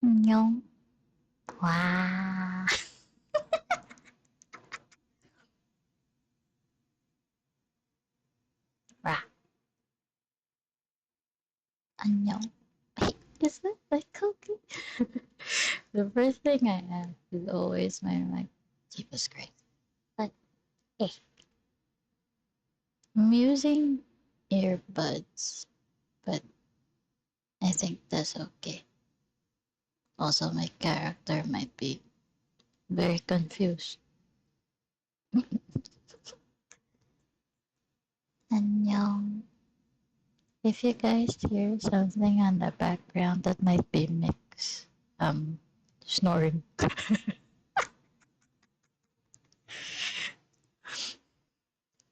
안녕. 와. 와. 안녕. Wait, is that like cookie? The first thing I ask is always my like, Jesus Christ. But hey, I'm using earbuds, but I think that's okay. Also, my character might be very confused. 안녕. If you guys hear something on the background that might be mixed, snoring.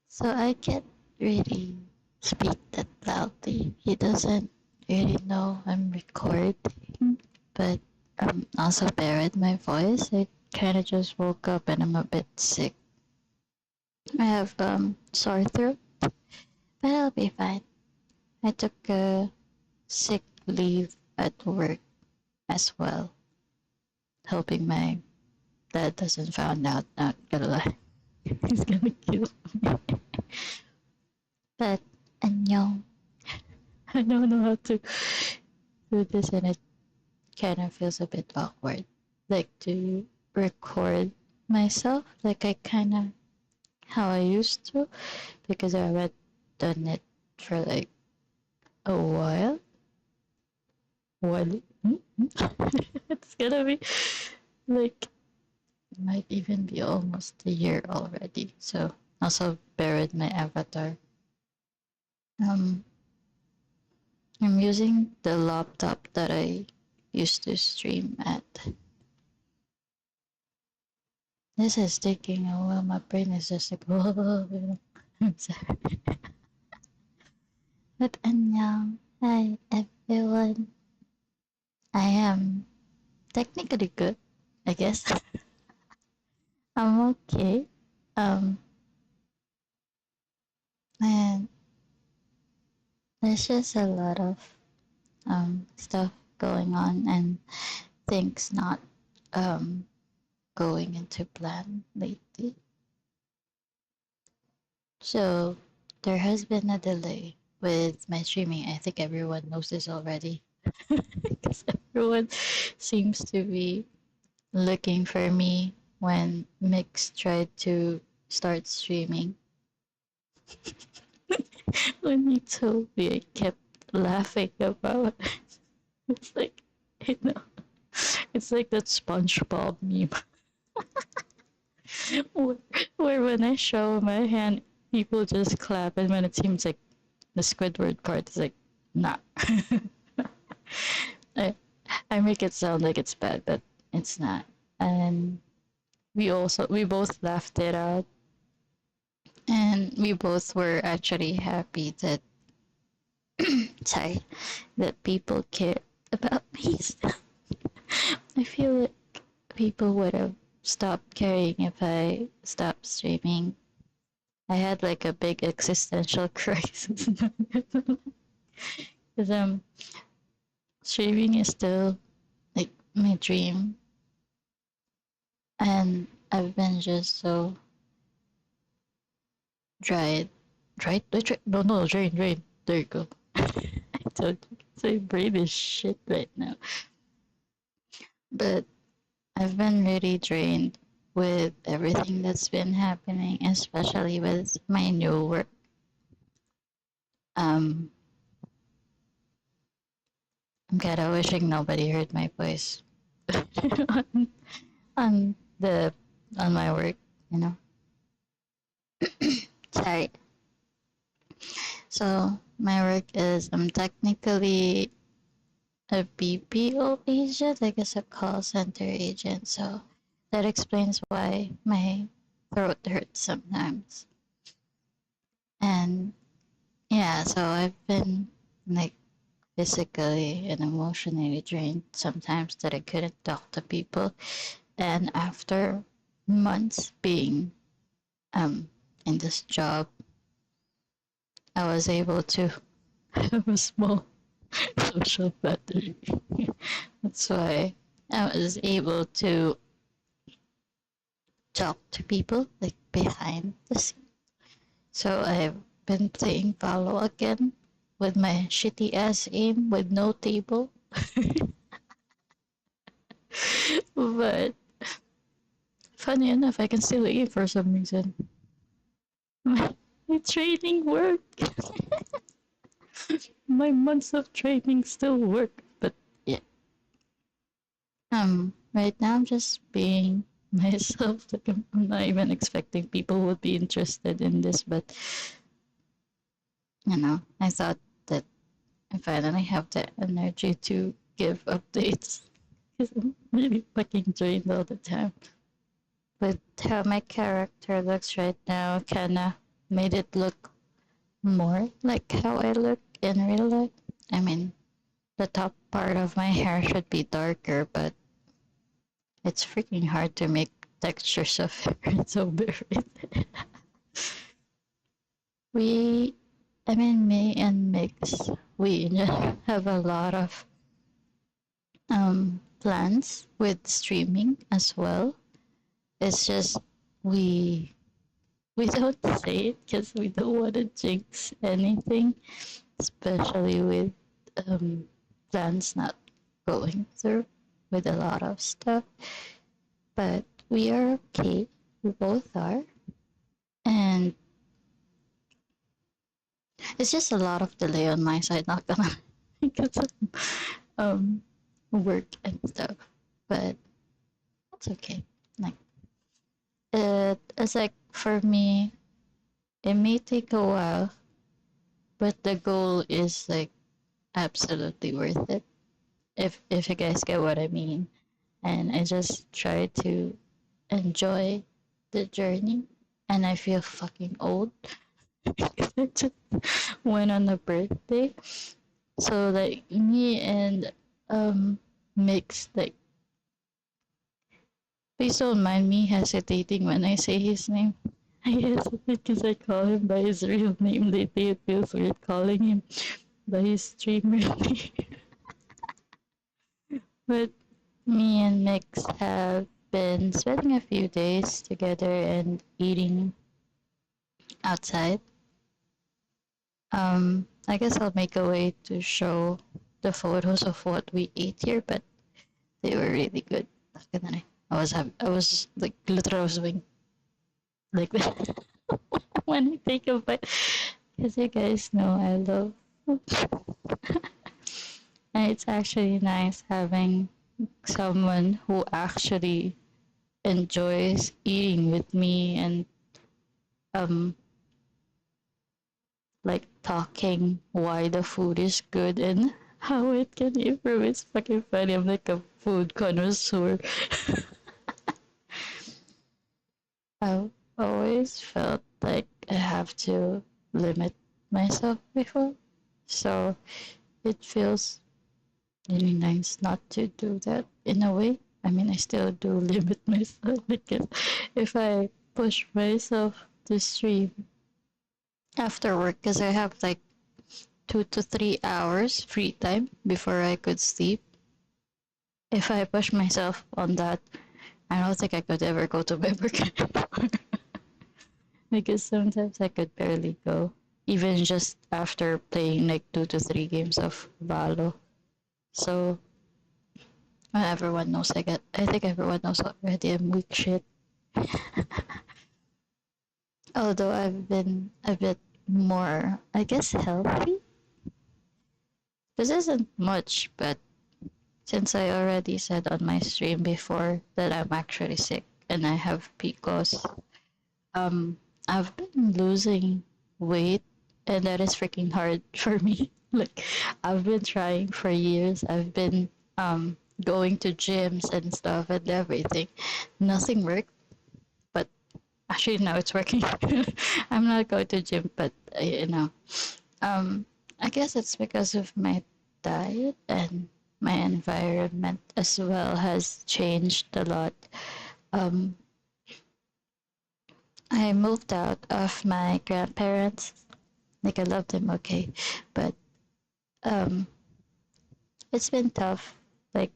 So I can't really speak that loudly. He doesn't really know I'm recording, but also bear with my voice. I kind of just woke up and I'm a bit sick. I have sore throat, but I'll be fine. I took a sick leave at work as well, hoping my dad doesn't find out. Not gonna lie, he's gonna kill me. But 안녕. I don't know how to do this, and it kind of feels a bit awkward. Like to record myself, like I kind of how I used to, because I haven't done it for like a while. While it's gonna be like might even be almost a year already. So also bear with my avatar. Um, I'm using the laptop that I used to stream at. This is taking a while. My brain is just like, whoa. I'm sorry. But 안녕. Hi, everyone. I am technically good, I guess. I'm okay. Um, and there's just a lot of stuff going on and things not um going into plan lately. So there has been a delay with my streaming. I think everyone knows this already. Because everyone seems to be looking for me when Mix tried to start streaming. When he told me, I kept laughing about it. It's like, you know, it's like that SpongeBob meme where, where when I show my hand, people just clap, and when it seems like the Squidward part is like, nah. I, I make it sound like it's bad, but it's not. And we both laughed it out, and we both were actually happy that sorry that people care about me. I feel like people would have stopped caring if I stopped streaming. I had like a big existential crisis because streaming is still like my dream, and I've been just so dried, no, drain. There you go. I told you, my brain is shit right now. But I've been really drained with everything that's been happening, especially with my new work. Um, I'm kind of wishing nobody heard my voice on, on the on my work. You know, sorry. So my work is I'm technically a BPO agent, I guess a call center agent. So that explains why my throat hurts sometimes. And yeah, so I've been like physically and emotionally drained sometimes that I couldn't talk to people. And after months being in this job, I was able to have a small social battery. That's why. I was able to talk to people like behind the scene. So I've been playing Valo again with my shitty ass aim with no table. But funny enough, I can still aim for some reason. My training worked. My months of training still work. But yeah. Right now I'm just being myself. Like I'm not even expecting people would be interested in this, but I thought that I finally have the energy to give updates because I'm really fucking drained all the time. With how my character looks right now, kinda made it look more like how I look in real life. I mean, the top part of my hair should be darker, but it's freaking hard to make textures of hair so vivid. we, I mean, me and Mix, we have a lot of plans with streaming as well. It's just we we don't say it because we don't want to jinx anything, especially with um, plans not going through with a lot of stuff. But we are okay. We both are, and it's just a lot of delay on my side. Not gonna because of work and stuff, but it's okay. Like it's like for me, it may take a while, but the goal is like absolutely worth it. If you guys get what I mean, and I just try to enjoy the journey, and I feel fucking old. I just went on a birthday, so like me and Mix, like please don't mind me hesitating when I say his name. I hesitate because I call him by his real name lately. It feels weird calling him by his streamer name. But me and Mix have been spending a few days together and eating outside. I guess I'll make a way to show the photos of what we ate here, but they were really good. I was like literally was doing like when I take a bite, because you guys know I love. And it's actually nice having someone who actually enjoys eating with me and um like talking why the food is good and how it can improve. It's fucking funny. I'm like a food connoisseur. I've always felt like I have to limit myself before. So it feels really nice not to do that in a way. I mean, I still do limit myself because if I push myself to stream after work, because I have like 2 to 3 hours free time before I could sleep. If I push myself on that, I don't think I could ever go to my work anymore. Because sometimes I could barely go, even just after playing like 2 to 3 games of Valo. So everyone knows I think everyone knows already I'm weak shit. Although I've been a bit more, I guess, healthy. This isn't much, but since I already said on my stream before that I'm actually sick and I have PCOS, um, I've been losing weight and that is freaking hard for me. Like, I've been trying for years. I've been going to gyms and stuff and everything. Nothing worked, but actually now it's working. I'm not going to gym, but um, I guess it's because of my diet and my environment as well has changed a lot. Um, I moved out of my grandparents. Like I love them, okay, but um, it's been tough. Like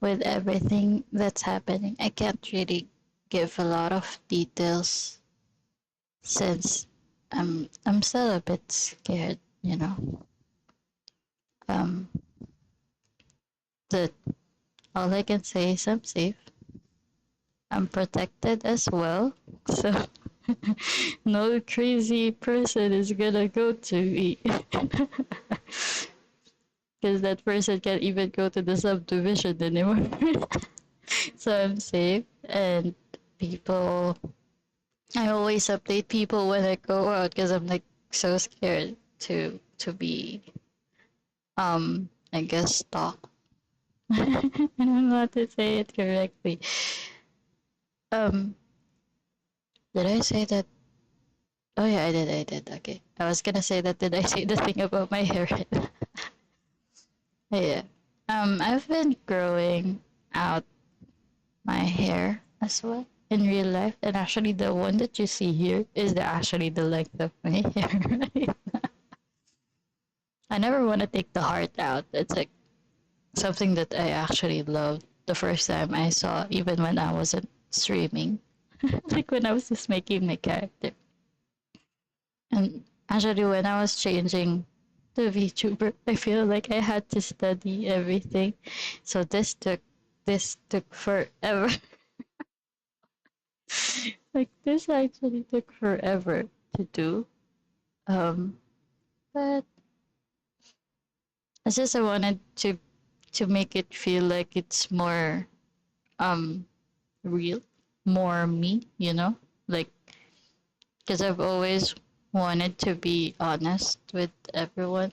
with everything that's happening. I can't really give a lot of details since I'm still a bit scared, you know. Um, that all I can say is I'm safe. I'm protected as well. So no crazy person is gonna go to me. Because that person can't even go to the subdivision anymore. So I'm safe and people I always update people when I go out because I'm like so scared to be I guess stalked. I don't know how to say it correctly. Um did I say that? Oh yeah, I did. Okay. I was gonna say that did I say the thing about my hair? Yeah. I've been growing out my hair as well in real life, and actually the one that you see here is actually the length of my hair. Right? I never want to take the heart out. It's like something that I actually loved the first time I saw, even when I wasn't streaming, like when I was just making my character. And actually, when I was changing to VTuber, I feel like I had to study everything. So this took forever. Like this actually took forever to do. Um, but it's just I wanted to make it feel like it's more um real, more me, you know, like because I've always wanted to be honest with everyone.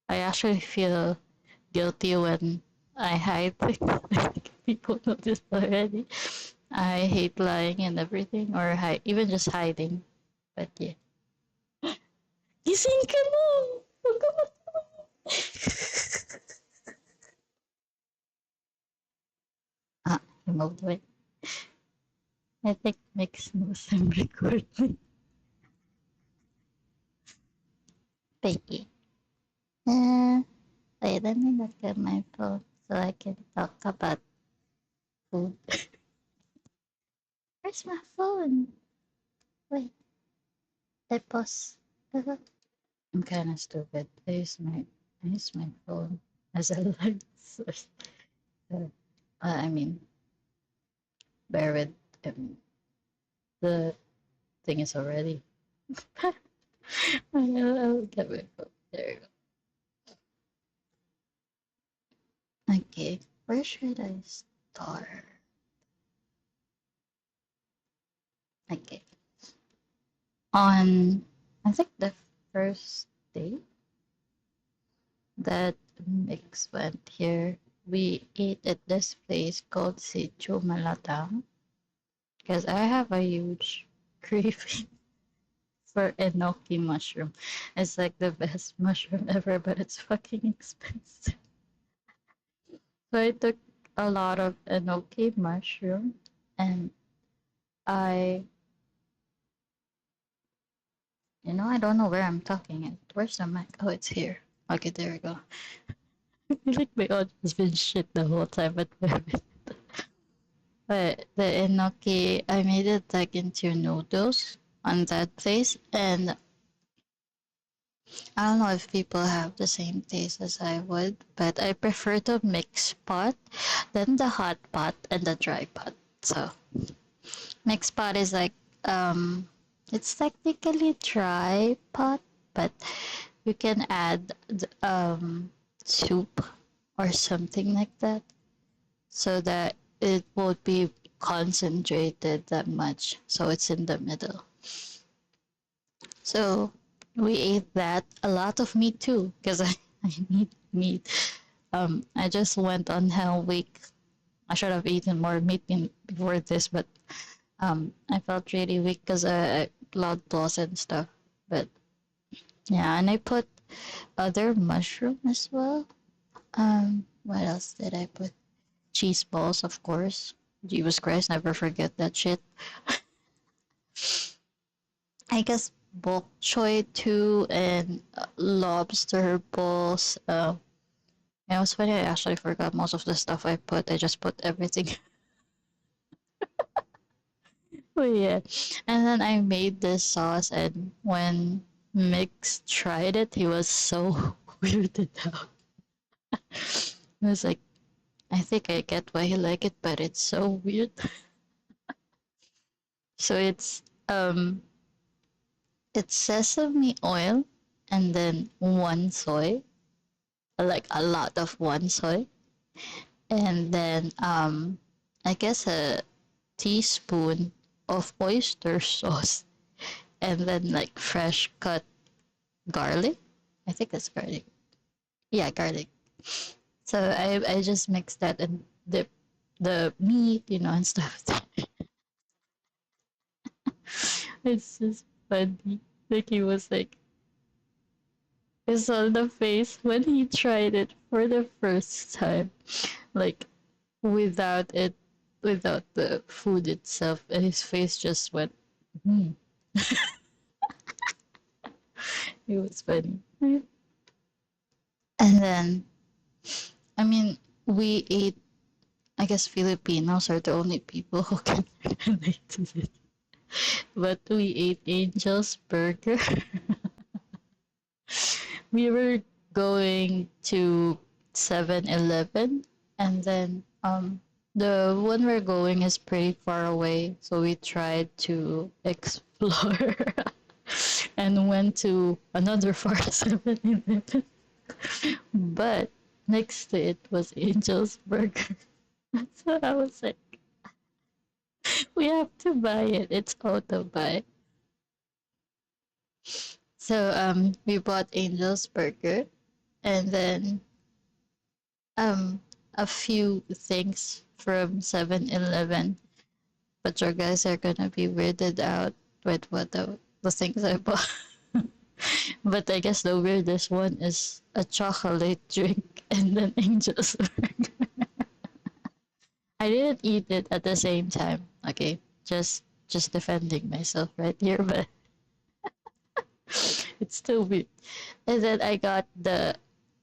I actually feel guilty when I hide things. Like, people know this already. I hate lying and everything, or even just hiding. But yeah. Gising ka na! Huwag ka Ah, remote way. I think makes no sense recording. Piggy. Uh, wait, let me look at my phone so I can talk about food. Where's my phone? Wait, I pause. I'm kind of stupid. I use my phone as a light source. I mean, bear with the thing is already. I'll get my phone. There you go. Okay, where should I start? Okay, on I think the first day that Mix went here, we ate at this place called Sitio Malatang because I have a huge craving for enoki mushroom. It's like the best mushroom ever, but it's fucking expensive. So I took a lot of enoki mushroom and I, I don't know where I'm talking at. Where's the mic? Oh, it's here. Okay, there we go. I feel like my audio has been shit the whole time, but the enoki, I made it like into noodles on that place, and I don't know if people have the same taste as I would, but I prefer the mixed pot than the hot pot and the dry pot. So mixed pot is like it's technically dry pot, but you can add soup or something like that so that it won't be concentrated that much. So it's in the middle. So we ate that. A lot of meat too, because I need meat. I just went on Hell Week. I should have eaten more meat before this, but I felt really weak because I blood loss and stuff. But yeah, and I put other mushroom as well. What else did I put? Cheese balls, of course. Jesus Christ, never forget that shit. I guess bok choy too, and lobster balls. It was funny. I actually forgot most of the stuff I put. I just put everything. Oh yeah. And then I made this sauce, and when Mix tried it, he was so weirded out. He was like, I think I get why he like it, but it's so weird. So it's sesame oil and then one soy, like a lot of one soy, and then I guess a teaspoon of oyster sauce, and then like fresh cut garlic. I think that's garlic. Yeah, garlic. So I just mixed that and dip the meat, and stuff. It's just funny. Like he was like, I saw the face when he tried it for the first time, like without it, without the food itself, and his face just went. Hmm. It was funny. And then, I mean, we ate. I guess Filipinos are the only people who can relate to it. But we ate Angel's Burger. We were going to 7-Eleven, and then the one we're going is pretty far away, so we tried to explore and went to another far 7-Eleven. But next to it was Angel's Burger. So I was like, we have to buy it. It's auto buy. So we bought Angel's Burger, and then um a few things from 7-Eleven, but your guys are gonna be weirded out with what the things I bought. But I guess the weirdest one is a chocolate drink and an angel's burger. I didn't eat it at the same time. Okay, just defending myself right here, but it's still weird. And then I got the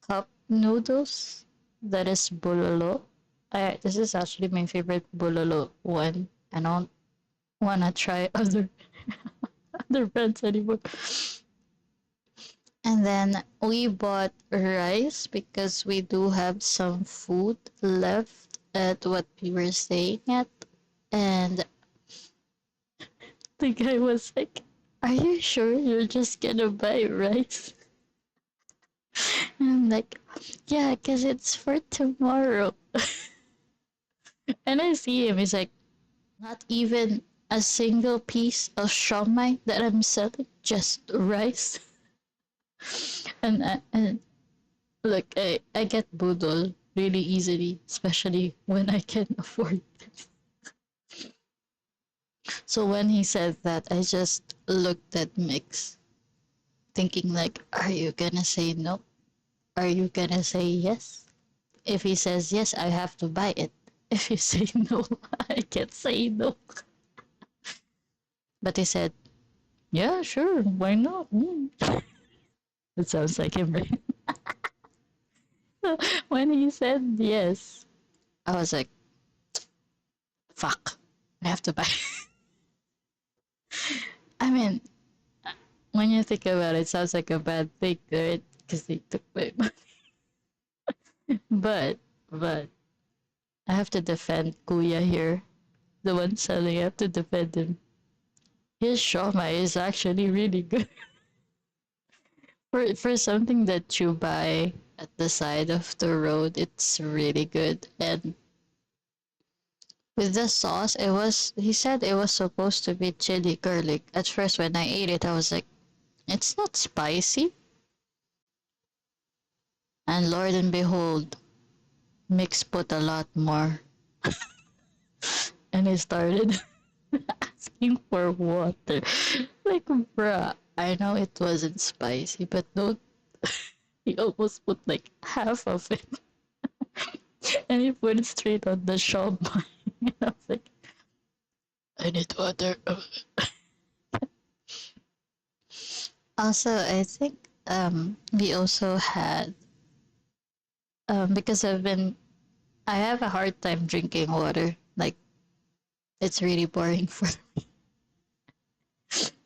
cup noodles. That is bulalo. This is actually my favorite bulalo one. I don't wanna try other brands anymore. And then we bought rice because we do have some food left at what we were staying at. And the guy was like, are you sure you're just gonna buy rice? And I'm like, yeah, because it's for tomorrow. And I see him, he's like, not even a single piece of shawmai that I'm selling, just rice. And look, I get budol really easily, especially when I can afford it. So when he said that, I just looked at Mix, thinking like, are you gonna say no? Are you gonna say yes? If he says yes, I have to buy it. If you say no, I can't say no. But he said, yeah, sure, why not? Mm. It sounds like him, right? So when he said yes, I was like, fuck, I have to buy. I mean, when you think about it, it sounds like a bad thing, right? Because they took my money. But I have to defend Kuya here. The one selling, I have to defend him. His shawmai is actually really good. For something that you buy at the side of the road, it's really good. And with the sauce, he said it was supposed to be chili garlic. At first, when I ate it, I was like, it's not spicy. And Lord and behold, Mix put a lot more. And I started asking for water. Like, bruh, I know it wasn't spicy, but don't. He almost put like half of it. And he put it straight on the shop. I was like, I need water. Also, I think we also had Because I have a hard time drinking water. Like, it's really boring for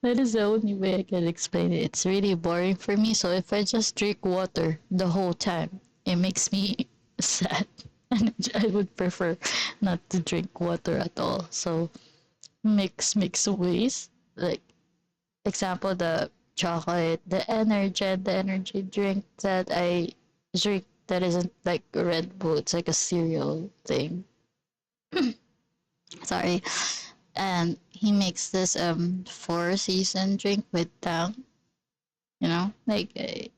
that is the only way I can explain it. It's really boring for me. So if I just drink water the whole time, it makes me sad. And I would prefer not to drink water at all. So mix ways. Like example, the chocolate, the energy drink that I drink that isn't like Red Bull. It's like a cereal thing. Sorry. And he makes this four season drink with tang, like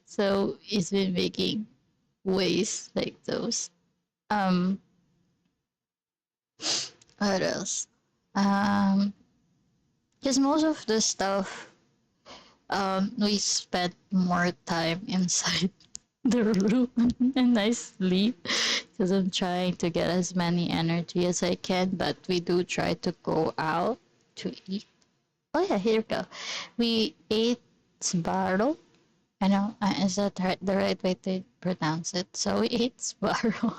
so he's been making ways like those. Um, what else? Um, because most of the stuff, we spent more time inside the room and I sleep because I'm trying to get as many energy as I can. But we do try to go out to eat. Oh yeah, here we go. We ate sbarro. I know, is that the right way to pronounce it? So we ate sbarro,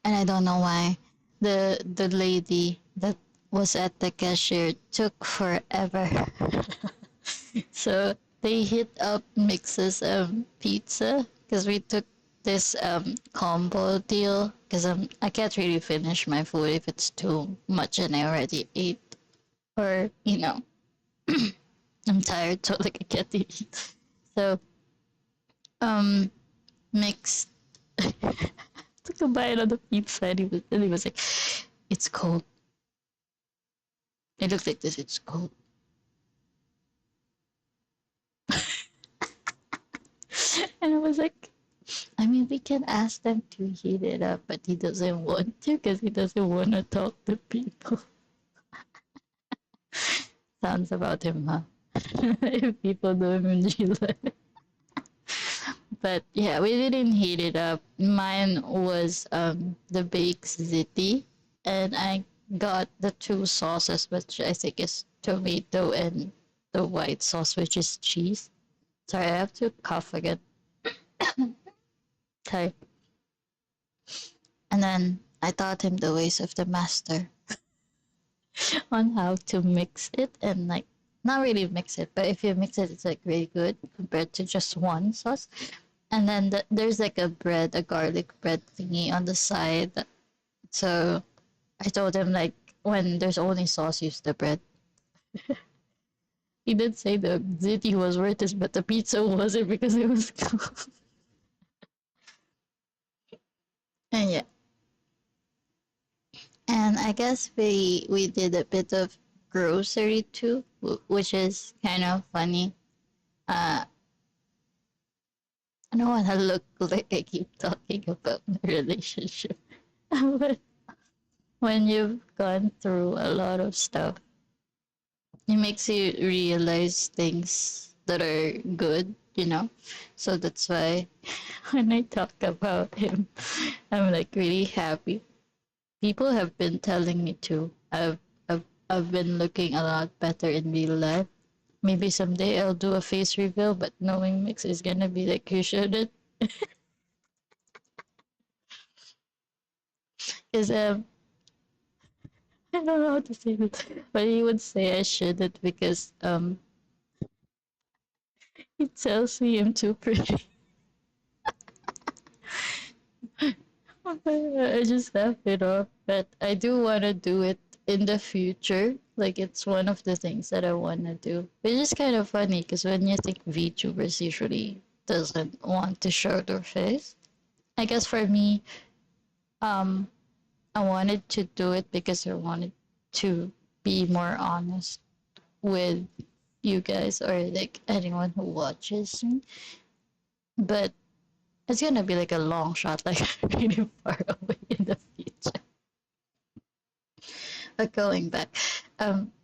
and I don't know why the lady that was at the cashier took forever. So they hit up Mix's pizza because we took this combo deal because I can't really finish my food if it's too much and I already ate, or I'm tired, so like I can't eat. So um Mix took a bite of the pizza and he was like, "It's cold." It looks like this. It's cold, and I was like, "I mean, we can ask them to heat it up, but he doesn't want to because he doesn't want to talk to people." Sounds about him, huh? If people know him in real life. But yeah, we didn't heat it up. Mine was the baked ziti, and I got the two sauces, which I think is tomato and the white sauce, which is cheese. Sorry, I have to cough again. Okay. And then I taught him the ways of the master on how to mix it and like not really mix it, but if you mix it, it's like really good compared to just one sauce. And then there's like a garlic bread thingy on the side. So I told him like when there's only sauce, use the bread. He did say the ziti was worth it, but the pizza wasn't because it was cold. And yeah, and I guess we did a bit of grocery too, which is kind of funny. Uh, I don't want to look like I keep talking about my relationship, but when you've gone through a lot of stuff, it makes you realize things that are good. So that's why when I talk about him, I'm like really happy. People have been telling me too. I've been looking a lot better in real life. Maybe someday I'll do a face reveal, but knowing Mix is gonna be like, you shouldn't. Because I don't know how to say this, but he would say I shouldn't because he tells me I'm too pretty. I just laugh it off, but I do want to do it in the future. Like it's one of the things that I want to do. It's just kind of funny because when you think VTubers usually doesn't want to show their face. I guess for me, um, I wanted to do it because I wanted to be more honest with you guys or like anyone who watches me. But it's gonna be like a long shot, like really far away in the future. But going back,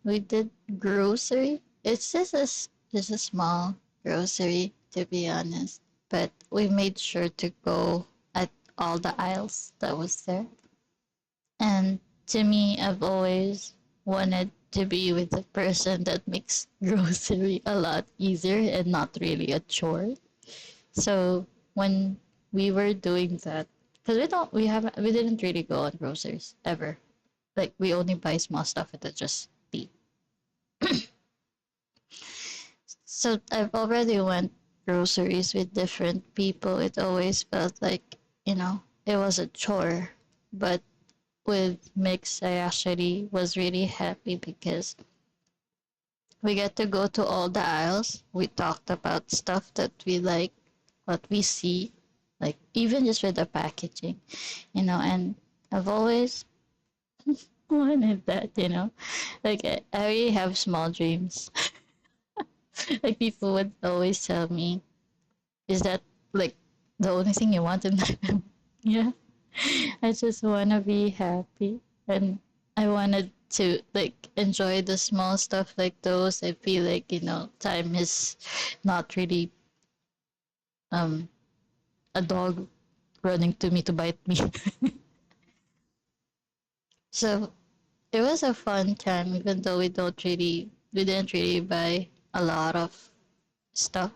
we did grocery. It's just a small grocery, to be honest. But we made sure to go at all the aisles that was there. And to me, I've always wanted to be with a person that makes grocery a lot easier and not really a chore. So when we were doing that, because we didn't really go on groceries ever. Like we only buy small stuff and then just eat. So I've already went groceries with different people. It always felt like, it was a chore. But with Mix, I actually was really happy because we get to go to all the aisles. We talked about stuff that we like, what we see, like even just with the packaging, and I've always wanted that. Like I really have small dreams. Like people would always tell me, is that like the only thing you want in life? Yeah. I just wanna be happy, and I wanted to like enjoy the small stuff like those. I feel like, time is not really um a dog running to me to bite me. So it was a fun time, even though we didn't really buy a lot of stuff,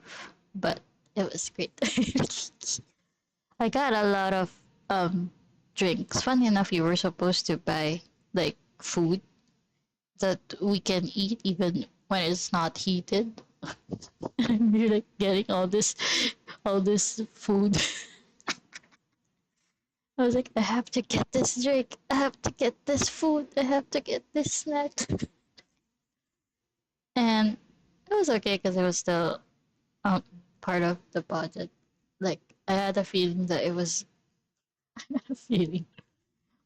but it was great. I got a lot of um drinks. Funny enough, you were supposed to buy like food that we can eat even when it's not heated. And you're like getting all this food. I was like, I have to get this drink. I have to get this food. I have to get this snack. And it was okay because it was still um part of the budget. Like I had a feeling that it was a feeling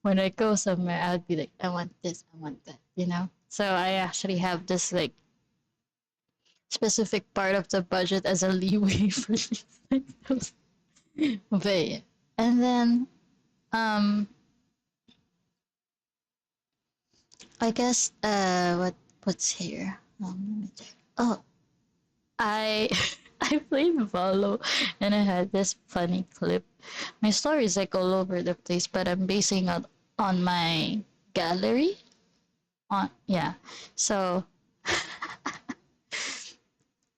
when I go somewhere, I'd be like, I want this, I want that. So I actually have this like specific part of the budget as a leeway for things like those. But yeah. And then I guess what's here? Let me check. Oh, I I played Valo and I had this funny clip. My story is like all over the place, but I'm basing it on my gallery. On yeah. So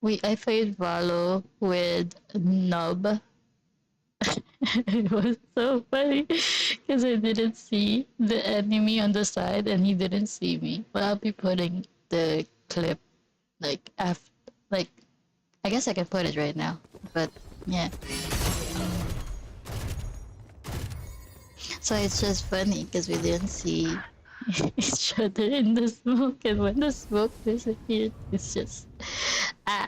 I played Valo with Nub. It was so funny because I didn't see the enemy on the side and he didn't see me. But I'll be putting the clip like after, like I guess I can put it right now. But yeah, so it's just funny because we didn't see each other in the smoke, and when the smoke disappeared, it's just ah.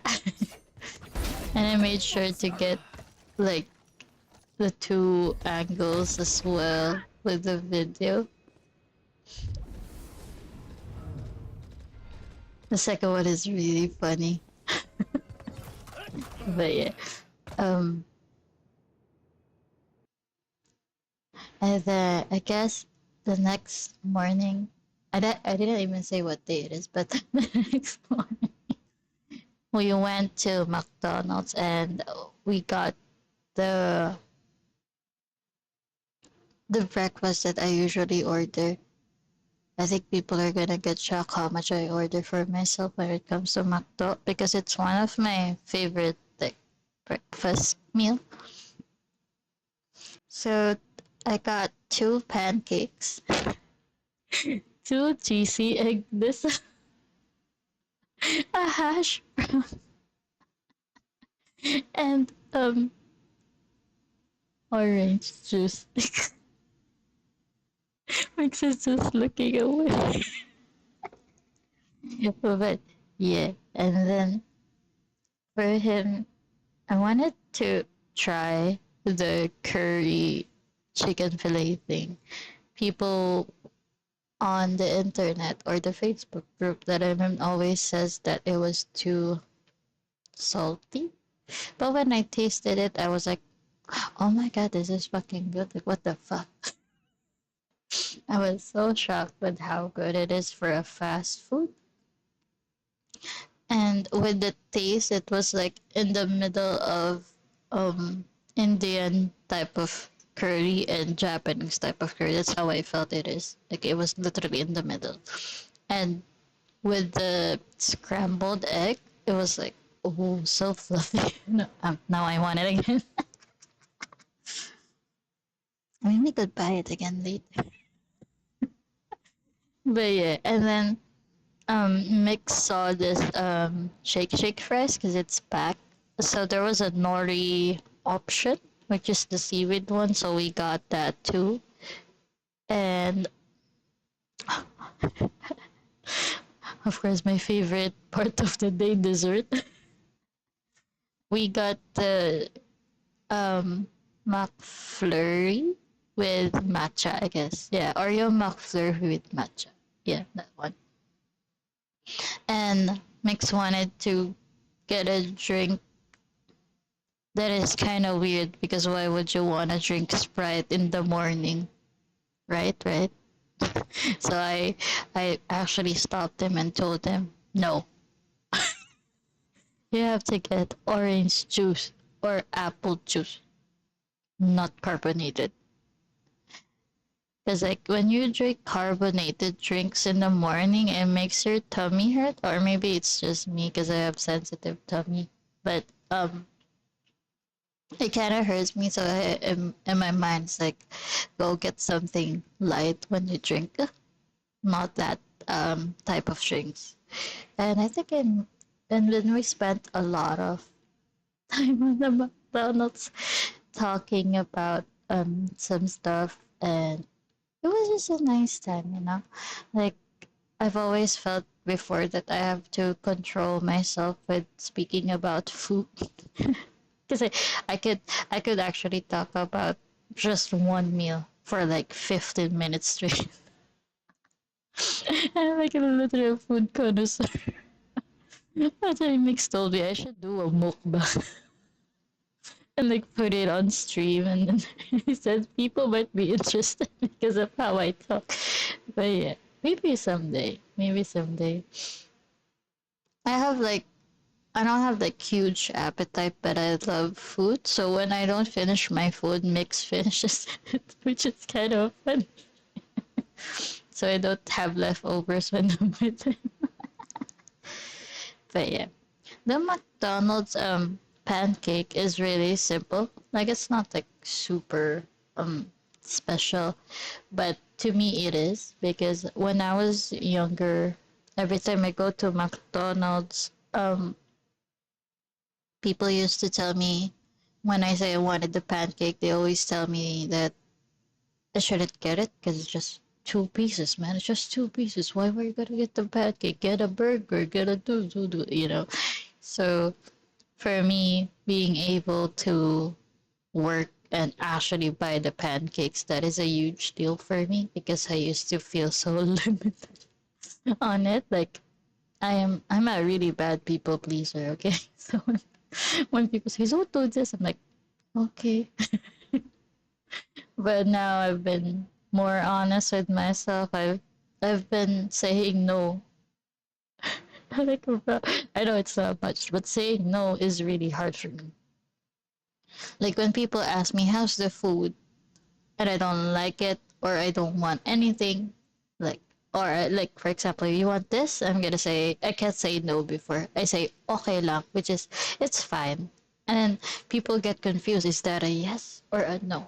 And I made sure to get like the two angles as well with the video. The second one is really funny. But yeah. Um and then I guess the next morning I didn't even say what day it is, but the next morning we went to McDonald's and we got the the breakfast that I usually order. I think people are gonna get shocked how much I order for myself when it comes to McDo because it's one of my favorite like breakfast meal. So I got two pancakes, two cheesy egg, this a hash brown, and orange juice. Mix is just looking away. But yeah, and then for him, I wanted to try the curry chicken fillet thing. People on the internet or the Facebook group that I'm in always says that it was too salty. But when I tasted it, I was like, oh my god, this is fucking good. Like, what the fuck? I was so shocked with how good it is for a fast food. And with the taste, it was like in the middle of Indian type of curry and Japanese type of curry. That's how I felt it is. Like it was literally in the middle. And with the scrambled egg, it was like Oh, so fluffy. No, now I want it again. I mean, we could buy it again later. But yeah, and then Mick saw this Shake Shake fries because it's packed. So there was a nori option, which is the seaweed one. So we got that too. And of course, my favorite part of the day, dessert. We got the McFlurry with matcha, I guess. Yeah, Oreo McFlurry with matcha. Yeah, that one. And Mix wanted to get a drink that is kind of weird because why would you want to drink Sprite in the morning? Right, right. So I actually stopped him and told him, no, you have to get orange juice or apple juice, not carbonated. Because like when you drink carbonated drinks in the morning, it makes your tummy hurt, or maybe it's just me because I have sensitive tummy. But it kind of hurts me. So in my mind, it's like, go get something light when you drink, not that type of drinks. And I think and when we spent a lot of time on the McDonald's talking about some stuff, and it was just a nice time, you know. Like I've always felt before that I have to control myself with speaking about food because I could actually talk about just one meal for like 15 minutes straight. I'm like a literal food connoisseur. That's why Mix told me I should do a mukbang and like put it on stream, and then he said people might be interested because of how I talk. But yeah, maybe someday. Maybe someday. I have like I don't have like huge appetite, but I love food. So when I don't finish my food, Mix finishes it, which is kind of fun. So I don't have leftovers when I'm with him. But yeah, the McDonald's pancake is really simple. Like it's not like super special, but to me it is because when I was younger, every time I go to McDonald's, people used to tell me when I say I wanted the pancake, they always tell me that I shouldn't get it because it's just two pieces, man. It's just two pieces. Why were you gonna get the pancake? Get a burger, get a do, you know. So for me, being able to work and actually buy the pancakes, that is a huge deal for me because I used to feel so limited on it. Like I'm a really bad people pleaser, okay? So when people say, "So do this," I'm like, okay. But now I've been more honest with myself. I've been saying no. Like I know it's not much, but saying no is really hard for me. Like when people ask me how's the food and I don't like it or I don't want anything, like or like for example, you want this, I'm gonna say I can't say no before. I say okay lang, which is it's fine. And then people get confused. Is that a yes or a no?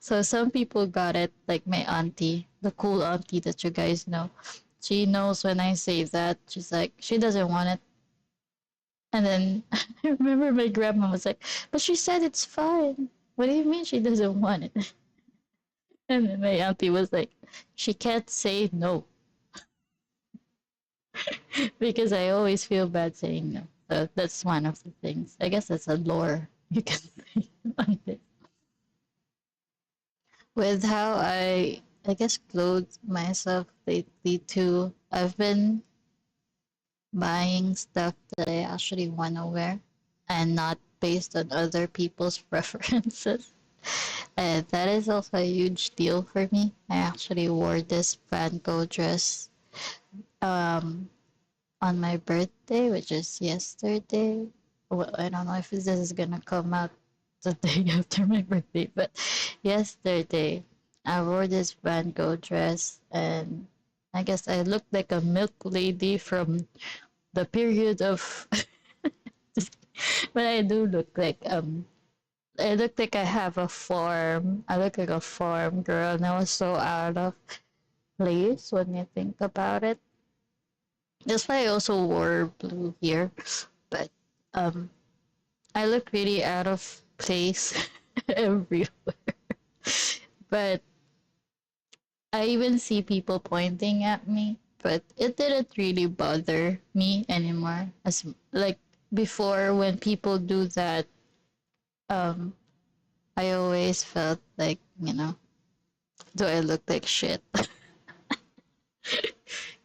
So some people got it, like my auntie, the cool auntie that you guys know. She knows when I say that. She's like, she doesn't want it. And then I remember my grandma was like, but she said it's fine. What do you mean she doesn't want it? And then my auntie was like, she can't say no because I always feel bad saying no. So that's one of the things. I guess that's a lore you can say on this. With how I guess clothe myself lately too. I've been buying stuff that I actually want to wear and not based on other people's preferences. And that is also a huge deal for me. I actually wore this Van Gogh dress um, on my birthday, which is yesterday. Well, I don't know if this is gonna come out the day after my birthday, but yesterday I wore this Van Gogh dress, and I guess I looked like a milk lady from the period of but I do look like I look like I have a form. I look like a farm girl, and I was so out of place when you think about it. That's why I also wore blue here, but um, I look really out of place everywhere. But I even see people pointing at me, but it didn't really bother me anymore. As like before, when people do that, um, I always felt like, do I look like shit?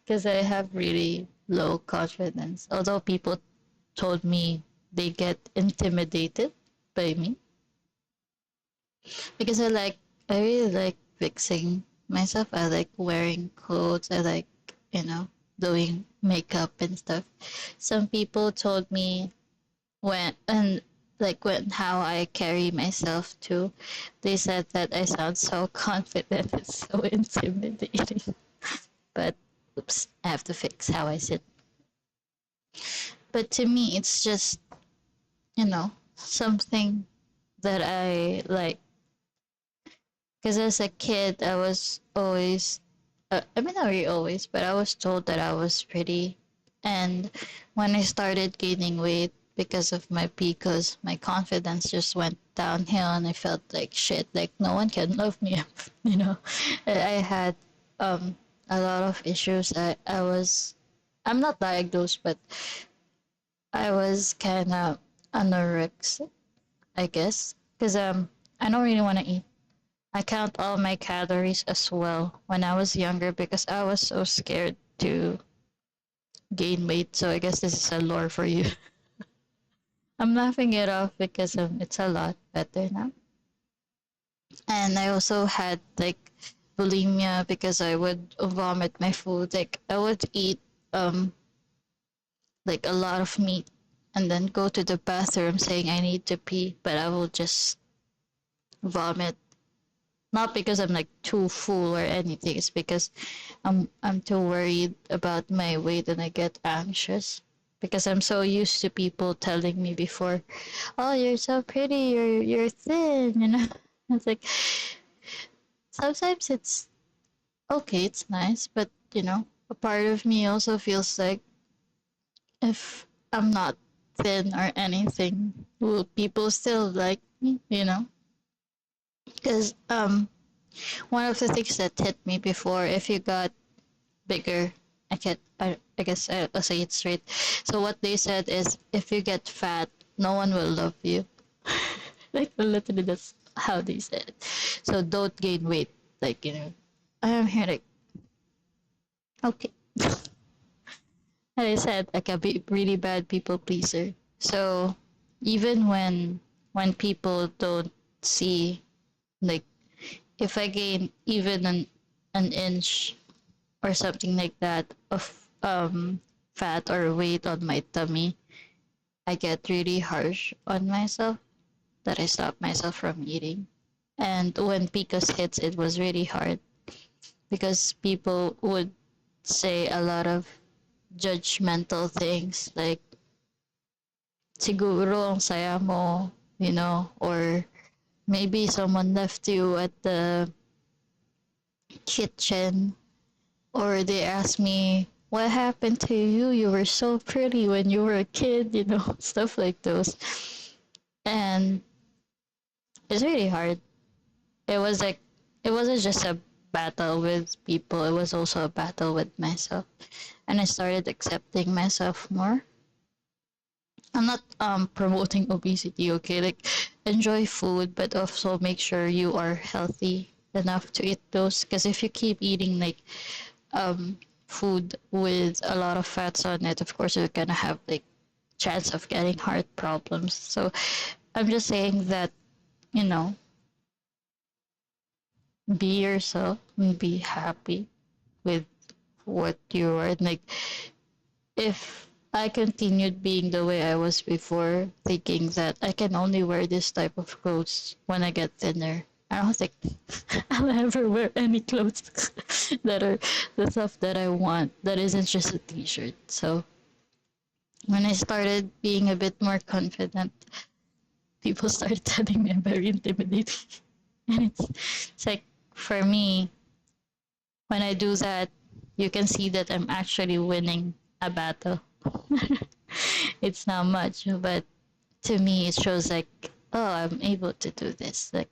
Because I have really low confidence. Although people told me they get intimidated by me because I really like fixing myself. I like wearing clothes. I like, doing makeup and stuff. Some people told me when how I carry myself too. They said that I sound so confident. It's so intimidating. But oops, I have to fix how I sit. But to me, it's just, something that I like. Because as a kid, I was always, I mean, not really always, but I was told that I was pretty. And when I started gaining weight because of my PCOS, my confidence just went downhill and I felt like shit, like no one can love me, you know. I had a lot of issues. I'm not diagnosed, but I was kind of anorexic, I guess, because I don't really want to eat. I count all my calories as well when I was younger because I was so scared to gain weight. So I guess this is a lore for you. I'm laughing it off because it's a lot better now. And I also had like bulimia because I would vomit my food. Like I would eat um like a lot of meat and then go to the bathroom saying I need to pee, but I will just vomit. Not because I'm like too full or anything. It's because I'm too worried about my weight and I get anxious because I'm so used to people telling me before, "Oh, you're so pretty. You're thin." It's like sometimes it's okay. It's nice, but a part of me also feels like if I'm not thin or anything, will people still like me? Because one of the things that hit me before, if you got bigger. I guess I'll say it straight. So what they said is, if you get fat, no one will love you. Like literally, that's how they said it. So don't gain weight. Like I am here like okay. And I said I can be really bad people pleaser. So even when people don't see like if I gain even an inch or something like that of fat or weight on my tummy, I get really harsh on myself that I stop myself from eating. And when PCOS hits, it was really hard because people would say a lot of judgmental things like siguro ang saya mo, or maybe someone left you at the kitchen. Or they ask me, what happened to you? You were so pretty when you were a kid, stuff like those. And it's really hard. It was like, it wasn't just a battle with people, it was also a battle with myself. And I started accepting myself more. I'm not promoting obesity, okay? Like, enjoy food, but also make sure you are healthy enough to eat those. Because if you keep eating like um food with a lot of fats on it, of course you're gonna have like chance of getting heart problems. So I'm just saying that, you know, be yourself and be happy with what you are. Like if I continued being the way I was before, thinking that I can only wear this type of clothes when I get thinner, I don't think I'll ever wear any clothes that are the stuff that I want that isn't just a t-shirt. So When I started being a bit more confident, people started telling me I'm very intimidating. And it's like, for me, when I do that, you can see that I'm actually winning a battle. It's not much, but to me, it shows like, oh, I'm able to do this. Like,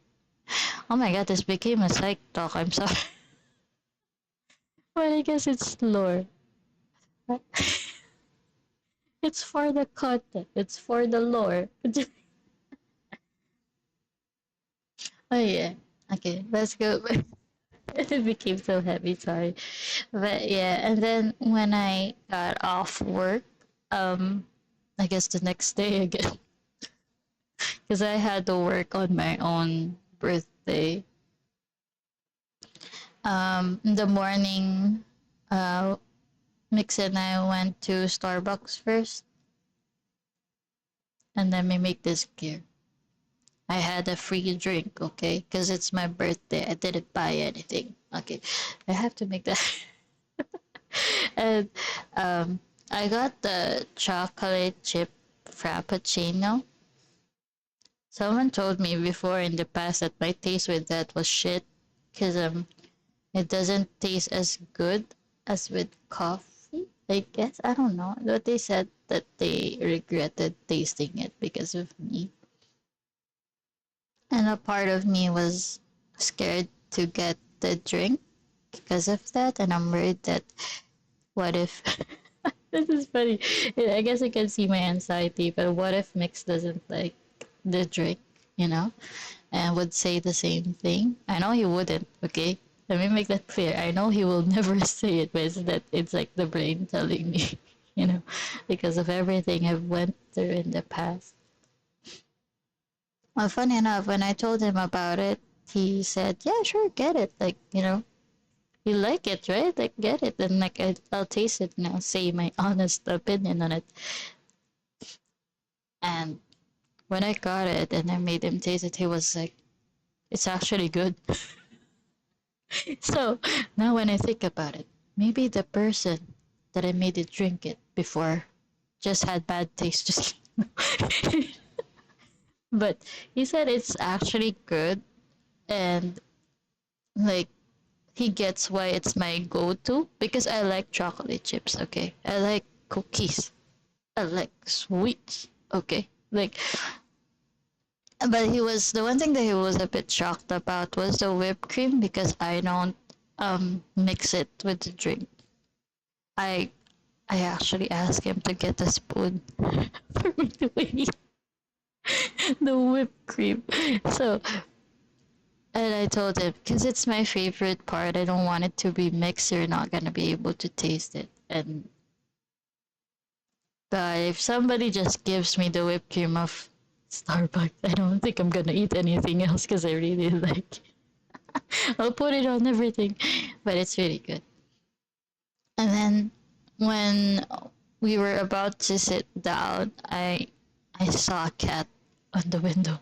oh my god, this became a psych talk. I'm sorry. But I guess it's lore. It's for the content. It's for the lore. Oh yeah. Okay, let's go. It became so heavy, sorry. But yeah, and then when I got off work, um, I guess the next day again, because I had to work on my own birthday. In the morning, uh, Mix and I went to Starbucks first, and then we make this gear. I had a free drink, okay, because it's my birthday. I didn't buy anything. Okay, I have to make that. And um, I got the chocolate chip frappuccino. Someone told me before in the past that my taste with that was shit because it doesn't taste as good as with coffee. I guess I don't know, but they said that they regretted tasting it because of me, and a part of me was scared to get the drink because of that, and I'm worried that what if this is funny. I guess you can see my anxiety, but what if Mix doesn't like the drink, you know, and would say the same thing? I know he wouldn't, okay? Let me make that clear. I know he will never say it, but it's that it's like the brain telling me, you know, because of everything I've went through in the past. Well, funny enough, when I told him about it, he said, "Yeah, sure, get it. Like, you like it, right? Like, get it, and like I'll taste it and I'll say my honest opinion on it." And when I got it and I made him taste it, he was like, "It's actually good." So now when I think about it, maybe the person that I made it drink it before just had bad taste. Just but he said it's actually good, and like he gets why it's my go-to because I like chocolate chips. Okay, I like cookies. I like sweets. Okay, like, but he was the one thing that he was a bit shocked about was the whipped cream because I don't mix it with the drink. I I actually asked him to get a spoon for me to eat the whipped cream. So, and I told him because it's my favorite part. I don't want it to be mixed. You're not gonna be able to taste it. And but if somebody just gives me the whipped cream of Starbucks, I don't think I'm gonna eat anything else because I really like it. I'll put it on everything, but it's really good. And then when we were about to sit down, I saw a cat on the window.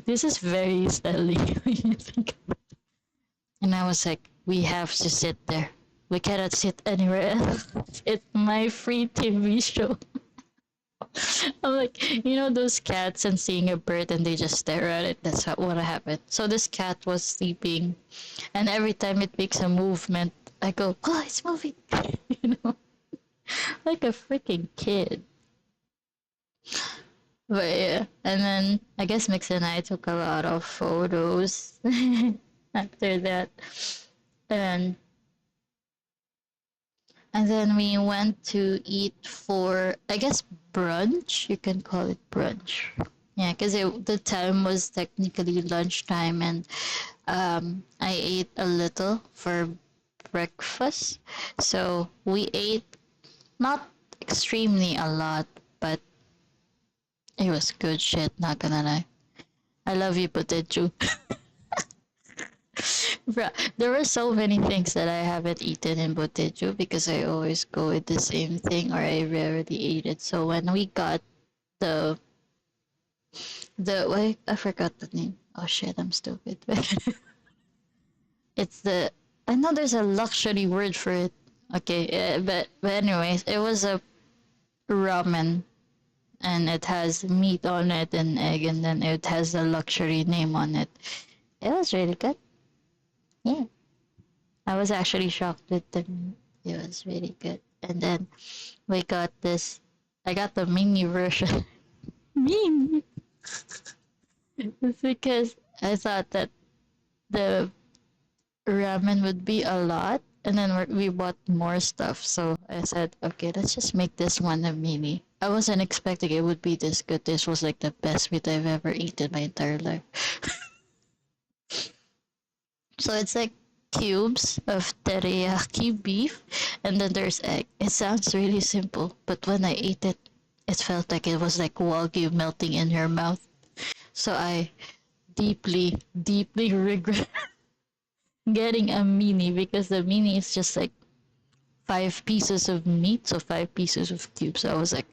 This is very Stelly when you think. And I was like, we have to sit there. We cannot sit anywhere else. It's my free TV show. I'm like, those cats and seeing a bird and they just stare at it. That's what happened. So this cat was sleeping, and every time it makes a movement, I go, oh, it's moving. you know, like a freaking kid. But yeah, and then I guess Mix and I took a lot of photos after that, and then we went to eat for I guess brunch. You can call it brunch. Yeah, because the time was technically lunchtime, and I ate a little for breakfast. So we ate not extremely a lot, but it was good shit. Not gonna lie. I love you, potato. Bruh, there were so many things that I haven't eaten in Botejo because I always go with the same thing or I rarely eat it. So when we got the wait, I forgot the name. Oh shit, I'm stupid. It's the I know there's a luxury word for it. Okay, but anyways, it was a ramen, and it has meat on it and egg, and then it has a luxury name on it. It was really good. Yeah, I was actually shocked with the meat. It was really good. And then we got this. I got the mini version. Mini. It's because I thought that the ramen would be a lot, and then we bought more stuff. So I said, okay, let's just make this one a mini. I wasn't expecting it would be this good. This was like the best meat I've ever eaten in my entire life. So it's like cubes of teriyaki beef, and then there's egg. It sounds really simple, but when I ate it, it felt like it was like wagyu melting in your mouth. So I deeply, deeply regret getting a mini because the mini is just like 5 pieces of meat, so 5 pieces of cubes. So I was like,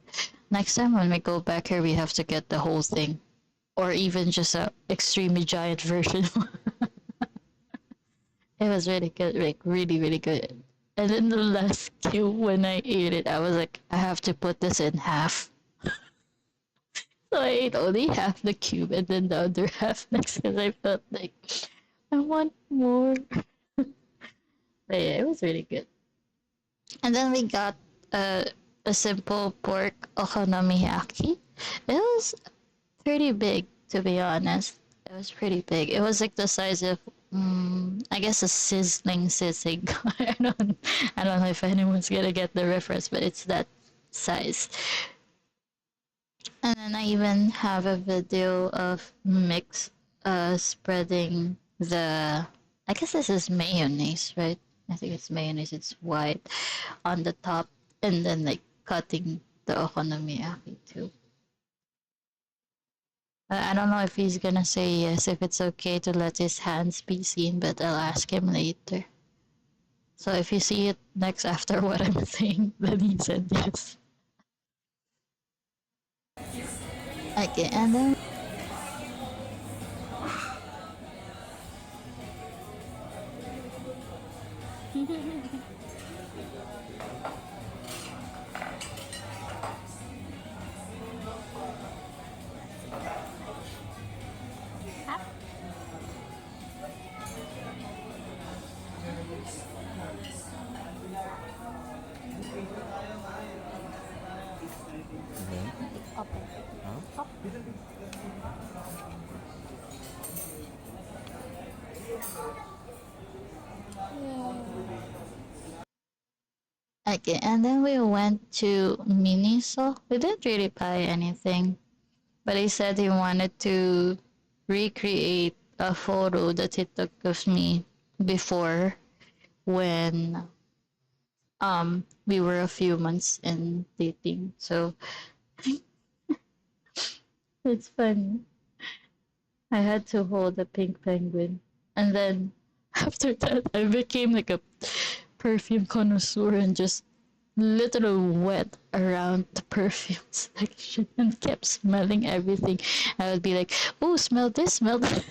next time when we go back here, we have to get the whole thing, or even just a extremely giant version. It was really good, like really, really good. And then the last cube, when I ate it, I was like, I have to put this in half. So I ate only half the cube and then the other half next because I felt like I want more. But yeah, it was really good. And then we got a simple pork okonomiyaki. It was pretty big, to be honest. It was pretty big. It was like the size of, I guess, a sizzling sisig. I don't know if anyone's gonna get the reference, but it's that size. And then I even have a video of Mix spreading the, I guess this is mayonnaise, right? I think it's mayonnaise. It's white on the top, and then like cutting the okonomiyaki too. I don't know if he's gonna say yes, if it's okay to let his hands be seen, but I'll ask him later. So if you see it next after what I'm saying, then he said yes. Okay, and then okay, and then we went to Miniso. We didn't really buy anything, but he said he wanted to recreate a photo that he took of me before when we were a few months in dating. So it's funny. I had to hold a pink penguin. And then after that, I became like a perfume connoisseur and just literally went around the perfume section and kept smelling everything. I would be like, oh, smell this, smell that.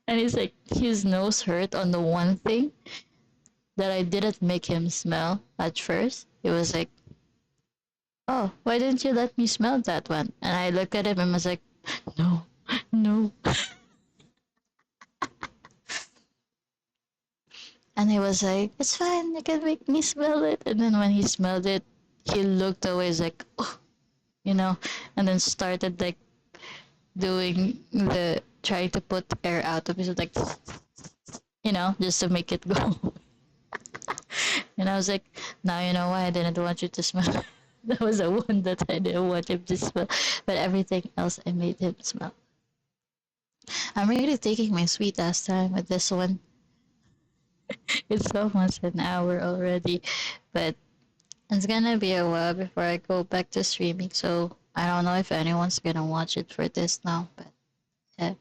And it's like his nose hurt on the one thing that I didn't make him smell at first. It was like, oh, why didn't you let me smell that one? And I look at him and was like, no, no. And he was like, it's fine, you can make me smell it. And then when he smelled it, he looked away, he's like, oh, you know, and then started like doing the, trying to put air out of his, like, just to make it go. And I was like, now you know why I didn't want you to smell. That was the one that I didn't want him to smell. But everything else I made him smell. I'm really taking my sweet ass time with this one. It's almost an hour already. But it's gonna be a while before I go back to streaming, so I don't know if anyone's gonna watch it for this now, but yeah.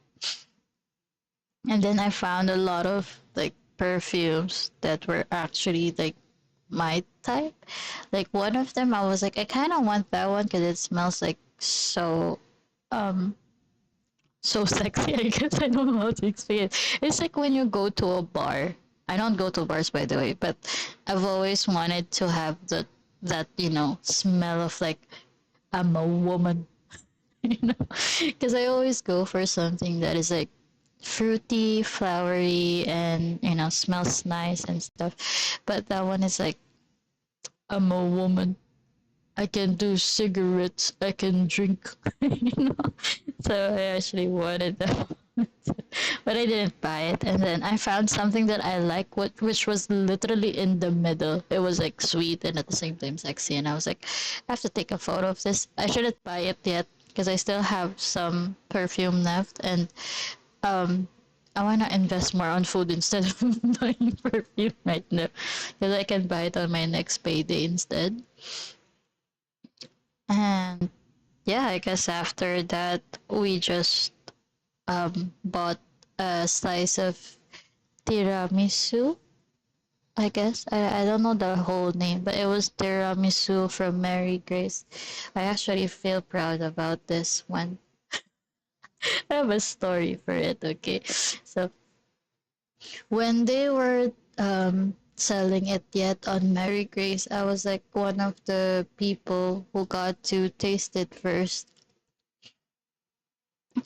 And then I found a lot of like perfumes that were actually like my type. Like one of them, I was like, I kind of want that one because it smells like um, so sexy. I guess I don't know how to explain it. It's like when you go to a bar. I don't go to bars, by the way, but I've always wanted to have the that, smell of like I'm a woman, you know, because I always go for something that is like fruity, flowery, and smells nice and stuff. But that one is like I'm a woman. I can do cigarettes. I can drink. So I actually wanted that, but I didn't buy it. And then I found something that I like, which was literally in the middle. It was like sweet and at the same time sexy. And I was like, I have to take a photo of this. I shouldn't buy it yet because I still have some perfume left, and um, I want to invest more on food instead of buying perfume right now, because I can buy it on my next payday instead. And yeah, I guess after that we just bought a slice of tiramisu. I guess I don't know the whole name, but it was tiramisu from Mary Grace. I actually feel proud about this one. I have a story for it. Okay, so when they were selling it yet on Mary Grace, I was like one of the people who got to taste it first,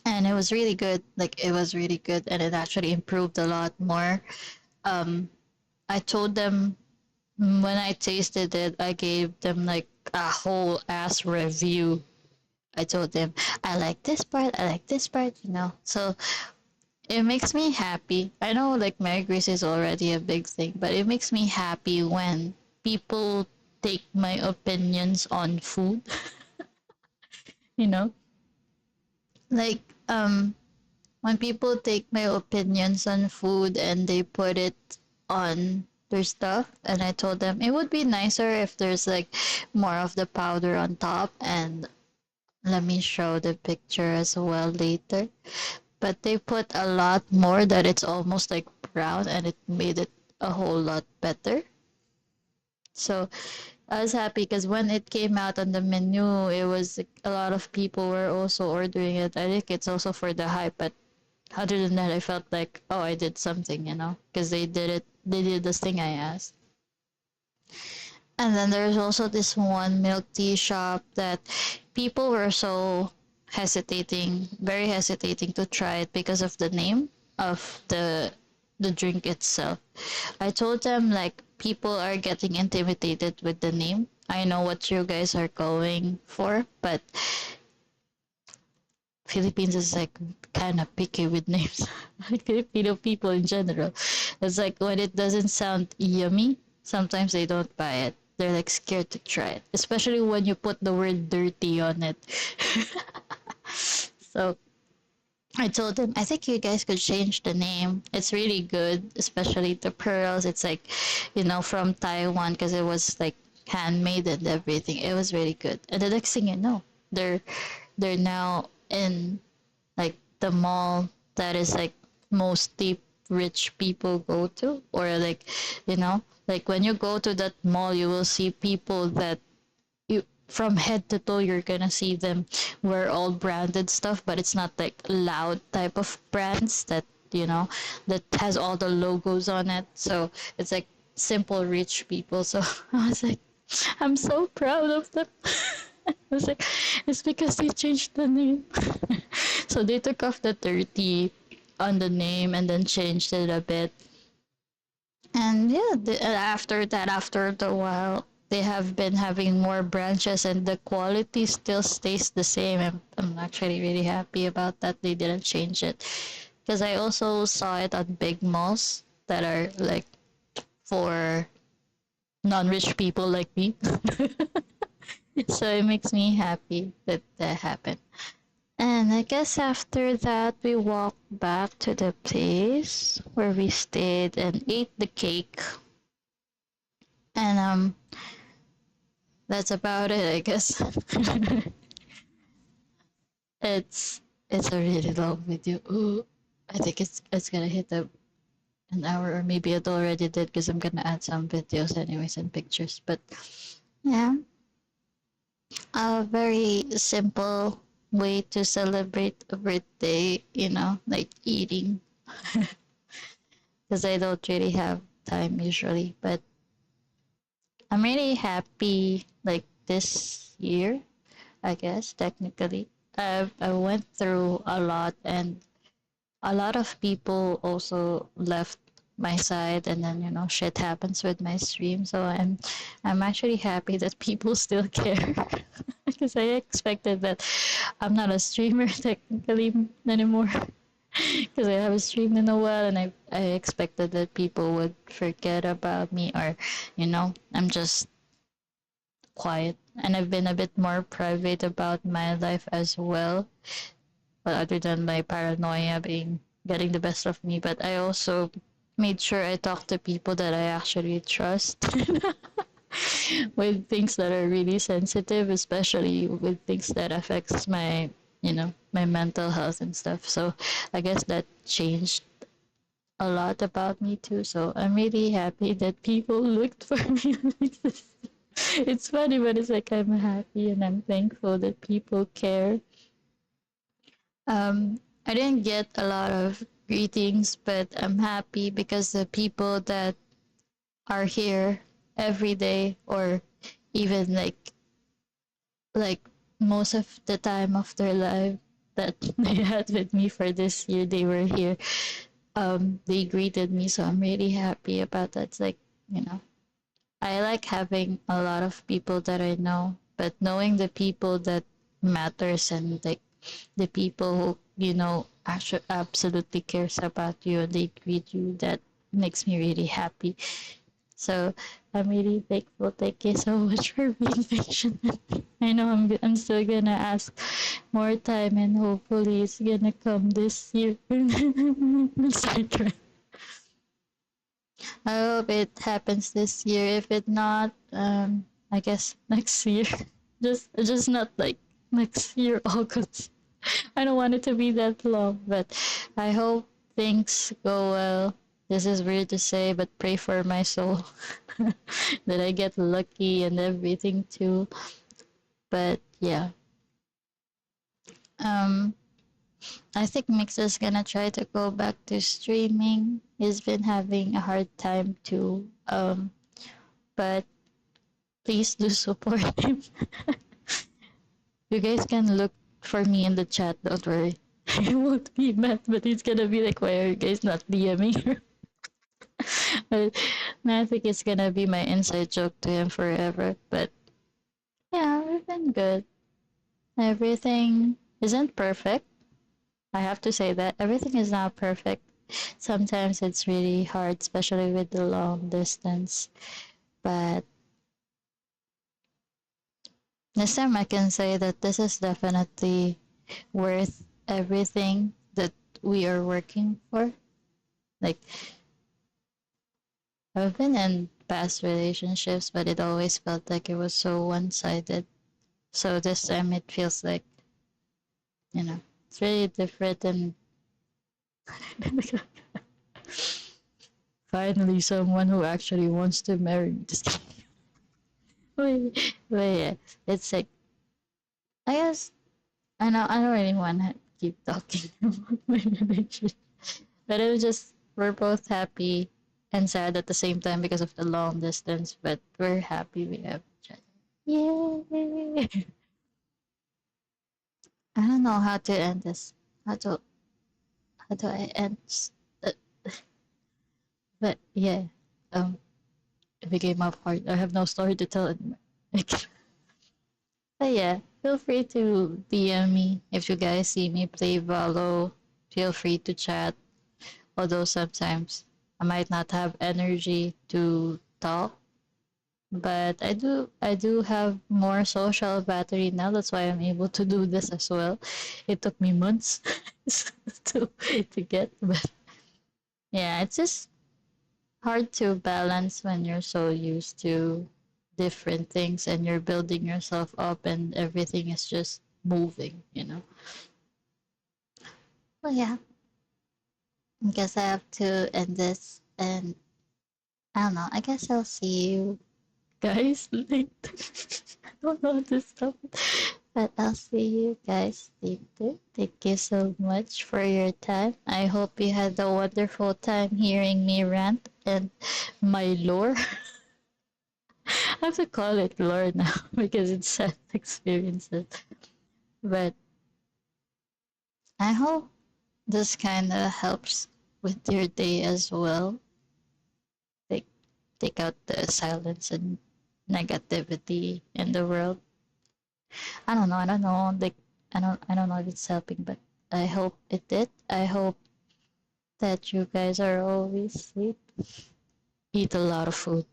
and it was really good. Like it was really good, and it actually improved a lot more. Um, I told them when I tasted it, I gave them like a whole ass review. I told them I like this part, I like this part, So it makes me happy. I know like Mary Grace is already a big thing, but it makes me happy when people take my opinions on food, you know? Like when people take my opinions on food and they put it on their stuff, and I told them it would be nicer if there's like more of the powder on top, and let me show the picture as well later. But they put a lot more that it's almost like brown, and it made it a whole lot better. So I was happy because when it came out on the menu, it was like, a lot of people were also ordering it. I think it's also for the hype, but other than that, I felt like, oh, I did something, because they did this thing I asked. And then there's also this one milk tea shop that people were so very hesitating to try it because of the name of the drink itself. I told them like people are getting intimidated with the name. I know what you guys are going for, but Philippines is like kind of picky with names. Like Filipino people in general. It's like when it doesn't sound yummy, sometimes they don't buy it. They're like scared to try it, especially when you put the word dirty on it. So I told them, I think you guys could change the name. It's really good, especially the pearls. It's like, from Taiwan because it was like handmade and everything. It was really good. And the next thing you know, they're they're now in like the mall that is like mostly rich people go to, or like like when you go to that mall you will see people that you from head to toe you're gonna see them wear all branded stuff, but it's not like loud type of brands that has all the logos on it. So it's like simple rich people. So I was like, I'm so proud of them. I was like, it's because they changed the name. So they took off the 30 on the name and then changed it a bit. And yeah, after that, after the while, they have been having more branches and the quality still stays the same. I'm actually really happy about that. They didn't change it. Because I also saw it at big malls that are like for non-rich people like me. So it makes me happy that that happened. And I guess after that, we walked back to the place where we stayed and ate the cake. And that's about it, I guess. it's it's a really long video. Ooh, I think it's gonna hit an hour, or maybe it already did because I'm gonna add some videos anyways and pictures. But yeah, a very simple way to celebrate a birthday, like eating, because I don't really have time usually. But I'm really happy like this year, I guess, technically. I went through a lot, and a lot of people also left my side, and then shit happens with my stream. So I'm actually happy that people still care because I expected that I'm not a streamer technically anymore because I haven't streamed in a while, and I expected that people would forget about me, or I'm just quiet, and I've been a bit more private about my life as well. But other than my paranoia being getting the best of me, but I also made sure I talk to people that I actually trust with things that are really sensitive, especially with things that affects my my mental health and stuff. So I guess that changed a lot about me too. So I'm really happy that people looked for me. It's funny, but it's like I'm happy and I'm thankful that people care. I didn't get a lot of greetings, but I'm happy because the people that are here every day, or even like most of the time of their life that they had with me for this year, they were here. They greeted me, so I'm really happy about that. It's like, you know, I like having a lot of people that I know, but knowing the people that matters, and like the people who actually absolutely cares about you and they greet you, that makes me really happy. So I'm really thankful. Thank you so much for being patient. I know I'm still gonna ask more time, and hopefully it's gonna come this year. I hope it happens this year. If it not, I guess next year. Just not like next year August. I don't want it to be that long, but I hope things go well. This is weird to say, but pray for my soul that I get lucky and everything too. But yeah, um, I think Mix is gonna try to go back to streaming. He's been having a hard time too. But please do support him. You guys can look for me in the chat. Don't worry. He won't be mad, but he's gonna be like, "Why are you guys not DMing her?" But I think it's gonna be my inside joke to him forever. But yeah, we've been good. Everything isn't perfect. I have to say that everything is not perfect. Sometimes it's really hard, especially with the long distance. But this time I can say that this is definitely worth everything that we are working for. Like, I've been in past relationships, but it always felt like it was so one sided. So this time it feels like, it's really different, and finally someone who actually wants to marry me. Just kidding. But yeah, it's like, I guess, I don't really want to keep talking about my relationship. But it was just, we're both happy and sad at the same time because of the long distance, but we're happy we have each other. Yay! I don't know how to end this. How to how do I end? Uh, but yeah, um, it became up hard. I have no story to tell anymore. But yeah, feel free to DM me if you guys see me play Valo. Feel free to chat. Although sometimes I might not have energy to talk, but I do have more social battery now. That's why I'm able to do this as well. It took me months to get, but yeah, it's just hard to balance when you're so used to different things and you're building yourself up and everything is just moving. Well, yeah, I guess I have to end this, and I don't know. I guess I'll see you guys later. I don't know how to stop it. But I'll see you guys later. Thank you so much for your time. I hope you had a wonderful time hearing me rant and my lore. have to call it lore now because it's sad experiences. But I hope this kind of helps with your day as well. Take take out the silence and negativity in the world. I don't know. I don't know. Like I don't know if it's helping, but I hope it did. I hope that you guys are always safe. Eat a lot of food,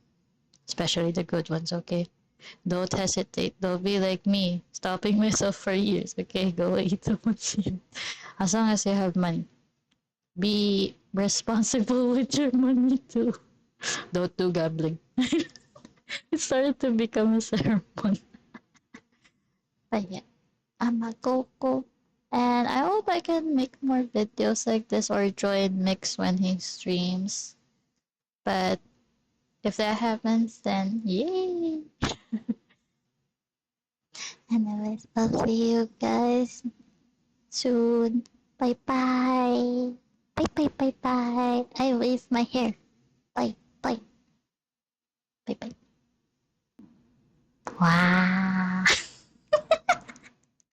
especially the good ones. Okay. Don't hesitate. Don't be like me, stopping myself for years. Okay, go eat so much. As long as you have money, be responsible with your money too. Don't do gambling. It started to become a sermon. But yeah, I'm a go. And I hope I can make more videos like this or join Mix when he streams. But if that happens, then yay! Anyways, I'll see you guys soon. Bye bye. Bye. I wave my hair. Bye. Bye. Wow.